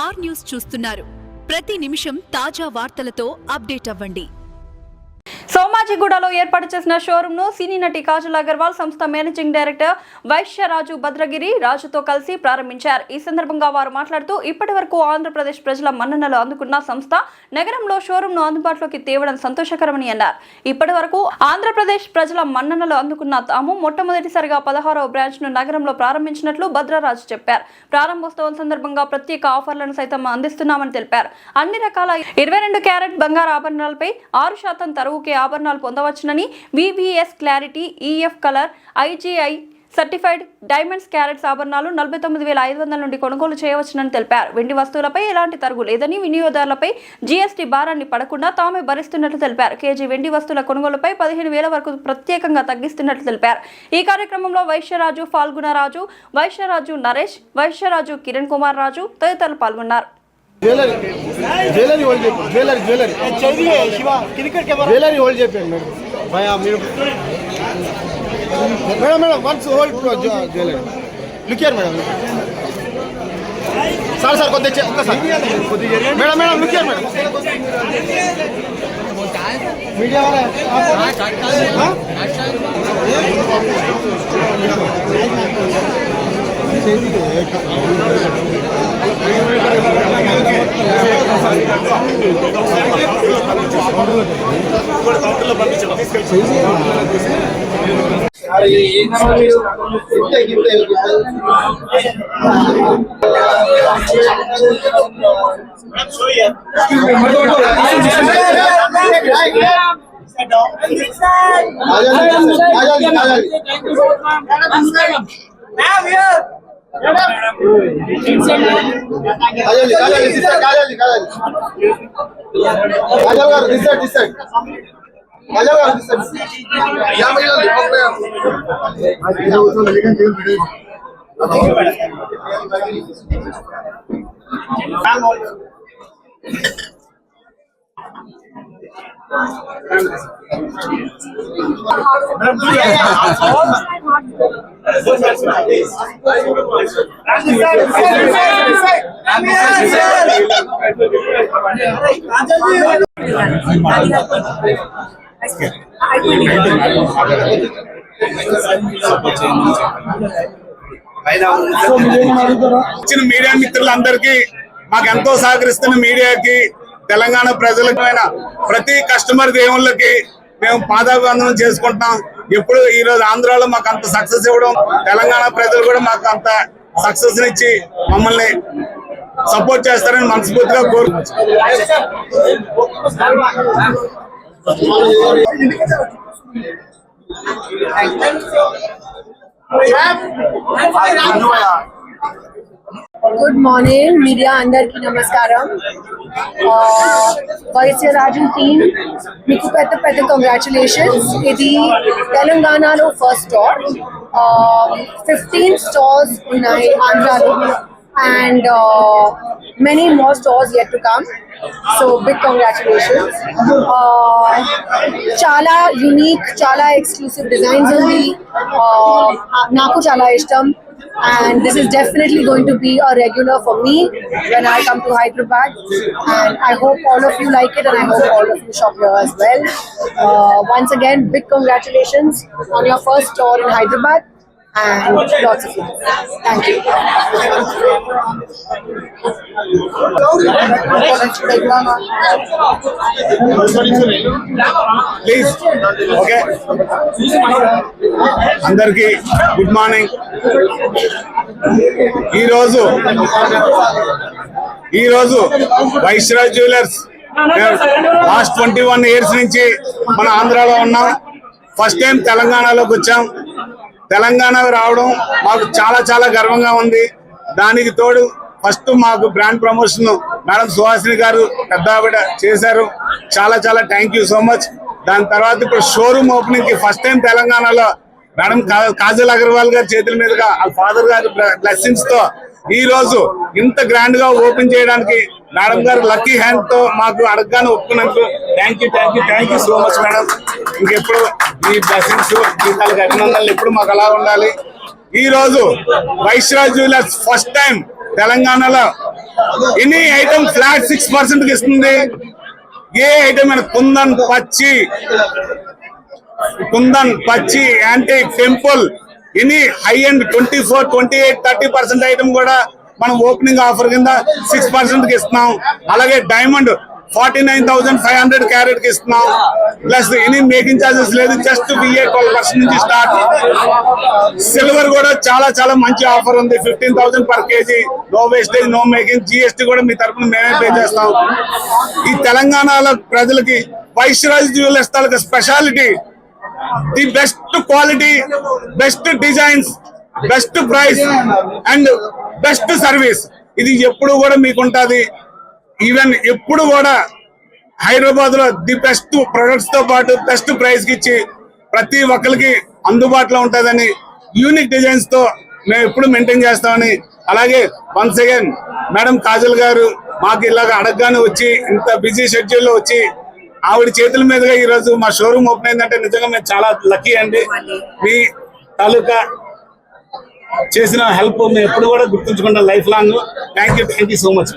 Are news చూస్తున్నారు. ప్రతి నిమిషం తాజా వార్తలతో అప్డేట్ అవ్వండి. సోమాజిగూడలో ఏర్పాటు చేసిన షోరూమ్ ను సినీ నటి కాజల్ అగర్వాల్ సంస్థ మేనేజింగ్ డైరెక్టర్ వైశ్యరాజు భద్రగిరి రాజుతో కలిసి ప్రారంభించారు. ఈ సందర్భంగా వారు మాట్లాడుతూ ఇప్పటి వరకు ఆంధ్రప్రదేశ్ ప్రజల మన్ననలు అందుకున్న సంస్థ నగరంలో షోరూమ్ ను అందుబాటులోకి తేవడం సంతోషకరమని అన్నారు. ఇప్పటి వరకు ఆంధ్రప్రదేశ్ ప్రజల మన్ననలు అందుకున్న తాము మొట్టమొదటిసారిగా 16వ బ్రాంచ్ ను నగరంలో ప్రారంభించినట్లు భద్రరాజు చెప్పారు. ప్రారంభోత్సవం సందర్భంగా ప్రత్యేక ఆఫర్లను సైతం అందిస్తున్నామని తెలిపారు. అన్ని రకాల 22 క్యారెట్ బంగారు ఆభరణాలపై 6% తరుగుకే ఆభరణాలు పొందవచ్చునని, VVS clarity, EF colour, IGI certified diamonds carats ఆభరణాలు 49,500 నుండి కొనుగోలు చేయవచ్చునని తెలిపారు. వెండి వస్తువులపై ఎలాంటి తరుగు లేదని, వినియోగదారులపై జీఎస్టీ భారాన్ని పడకుండా తామే భరిస్తున్నట్లు తెలిపారు. కేజీ వెండి వస్తువుల కొనుగోలుపై 15,000 వరకు ప్రత్యేకంగా తగ్గిస్తున్నట్లు తెలిపారు. ఈ కార్యక్రమంలో వైశ్యరాజు ఫాల్గుణరాజు, వైశ్యరాజు నరేష్, వైశ్యరాజు కిరణ్ కుమార్ రాజు తదితరులు పాల్గొన్నారు. Jewellery hold jewellery Shiva cricket के ज्वेलरी होल्ड भैया madam madam once hold jewellery look here madam sir sir కొద్ది madam madam look here madam media वाला మీడియా మిత్రులందరికీ మాకు ఎంతో సహకరిస్తున్న మీడియాకి, తెలంగాణ ప్రజలకు, ప్రతి కస్టమర్ దేవుళ్ళకి మేము పాదాభివందనం చేసుకుంటున్నాం. ఎప్పుడు ఈ రోజు ఆంధ్రాలో మాకు అంత సక్సెస్ ఇవ్వడం, తెలంగాణ ప్రజలు కూడా మాకు అంత సక్సెస్ ఇచ్చి మమ్మల్ని సపోర్ట్ చేస్తారని మనస్ఫూర్తిగా Good morning, media అందరికి నమస్కారం. వైశ్యరాజు టీమ్ మీకు పెద్ద కంగ్రాచులేషన్స్. ఇది తెలంగాణలో ఫస్ట్ స్టోర్. 15 స్టోర్స్ ఉన్నాయి ఆంధ్రాలో and many more stores yet to come, so big congratulations. chala unique, chala exclusive designs undi, naku chala ishtam, and this is definitely going to be a regular for me when I come to Hyderabad, and I hope all of you like it, and I hope all of you shop here as well. Once again, big congratulations on your first store in Hyderabad and lots of love. Thank you. Please okay. అందరికీ good morning. ఈరోజు వైశ్యరాజ్ jewellers last 21 years నుంచి మన ఆంధ్రాలో ఉన్నాం. First time తెలంగాణలోకి వచ్చాం. తెలంగాణ రావడం మాకు చాలా గర్వంగా ఉంది. దానికి తోడు ఫస్ట్ మాకు బ్రాండ్ ప్రమోషన్ మేడం సుహాసిని గారు పెద్ద ఆవిడ చేశారు. చాలా థ్యాంక్ యూ సో మచ్. దాని తర్వాత ఇప్పుడు షోరూమ్ ఓపెనింగ్ కి ఫస్ట్ టైం తెలంగాణలో మేడం కాజల్ అగర్వాల్ గారి చేతుల మీదుగా వాళ్ళ ఫాదర్ గారి బ్లెస్సింగ్స్ తో ఈ రోజు ఇంత గ్రాండ్ గా ఓపెన్ చేయడానికి మేడం గారు లక్కీ హ్యాండ్ తో మాకు అడగగానే ఒప్పుకున్నందుకు thank you so much madam. ఇంకెప్పుడు ఈ బ్లెస్సింగ్స్ జీతాలకు అభినందనలు ఎప్పుడు మాకు అలా ఉండాలి. ఈ రోజు వైశ్యరాజ్ జ్యువెలర్స్ ఫస్ట్ టైం తెలంగాణలో ఎనీ ఐటమ్ ఫ్లాట్ 6% కి ఇస్తుంది. ఏ ఐటమ్ అయినా కుందన్ పచ్చి antique temple any high and 24, 28, 30% item కూడా మనం ఓపెనింగ్ ఆఫర్ కింద 6% కి ఇస్తున్నాం. అలాగే డైమండ్ 49,500 క్యారెట్ కి ఇస్తున్నాం. ప్లస్ ఎనీ మేకింగ్ చార్జెస్ లేదు, జస్ట్ VA 12% నుంచి స్టార్ట్. సిల్వర్ కూడా చాలా చాలా మంచి ఆఫర్ ఉంది, 15,000 per kg, no wastage, no making. GST కూడా మీ తరఫున మేమే పే చేస్తాం. ఈ తెలంగాణలో ప్రజలకి వైశ్యరాజ్ జ్యువెలర్స్ తాలూకా speciality the best quality, best designs, best price and best service. ఇది ఎప్పుడు కూడా మీకు ఉంటది. ఈవెన్ ఎప్పుడు కూడా హైదరాబాద్ లో ది బెస్ట్ ప్రొడక్ట్స్ తో పాటు బెస్ట్ ప్రైస్ కి ఇచ్చి ప్రతి ఒక్కరికి అందుబాటులో ఉంటుందని యూనిక్ డిజైన్స్ తో మేము ఎప్పుడు మెయింటైన్ చేస్తామని. అలాగే వన్స్ అగైన్ మేడం కాజల్ గారు మాకు ఇలాగ అడగగానే వచ్చి ఇంత బిజీ షెడ్యూల్ లో వచ్చి ఆవిడ చేతుల మీదుగా ఈ రోజు మా షోరూమ్ ఓపెన్ అయిందంటే నిజంగా మేము చాలా లక్కీ అండి. మీ తాలూకా చేసిన హెల్ప్ మేము ఎప్పుడు కూడా గుర్తుంచుకుంటాం life long. Thank you so much.